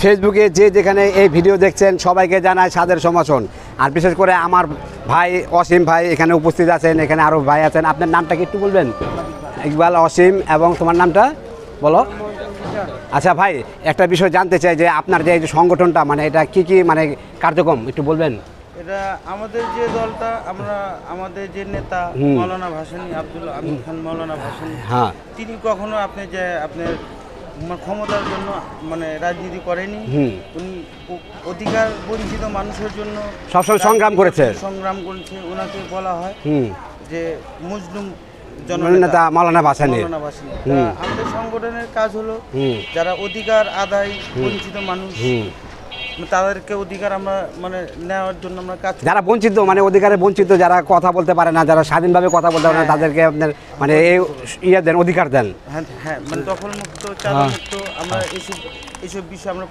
ফেসবুকে যে যেখানে এই ভিডিও দেখছেন সবাইকে জানায় সাদের সমর্থন। আর বিশেষ করে আমার ভাই অসীম ভাই এখানে উপস্থিত আছেন, এখানে আরও ভাই আছেন। আপনার নামটা কি একটু বলবেন? ইকবাল, অসীম এবং তোমার নামটা বলো। আচ্ছা ভাই, একটা বিষয় জানতে চাই যে আপনার যে এই যে সংগঠনটা মানে এটা কি কি মানে কার্যক্রম একটু বলবেন? এটা আমাদের যে দলটা, আমরা আমাদের যে নেতা মৌলানা ভাসানী, আব্দুল আমিন খান মৌলানা ভাসানী, হ্যাঁ, তিনি কখনো আপনি যে আপনার ক্ষমতার জন্য মানে রাজনীতি করেনি। উনি অধিকার বঞ্চিত মানুষের জন্য সবসময় সংগ্রাম করেছে। ওনাকে বলা হয় যে মজলুম নেতা মৌলানা ভাসানী। আমাদের সংগঠনের কাজ হলো যারা অধিকার আদায় বঞ্চিত মানুষ, তাদেরকে অধিকার আমরা মানে নেওয়ার জন্য আমরা কাজ। যারা বঞ্চিত মানে অধিকারে বঞ্চিত, যারা কথা বলতে পারে না, যারা স্বাধীনভাবে কথা বলতে পারে না, তাদেরকে আপনার মানে এই ইয়ে দেন, অধিকার দেন। হ্যাঁ হ্যাঁ, মানে দখল মুক্ত, চাঁদা মুক্ত, আমরা এইসব বিষয়ে আমরা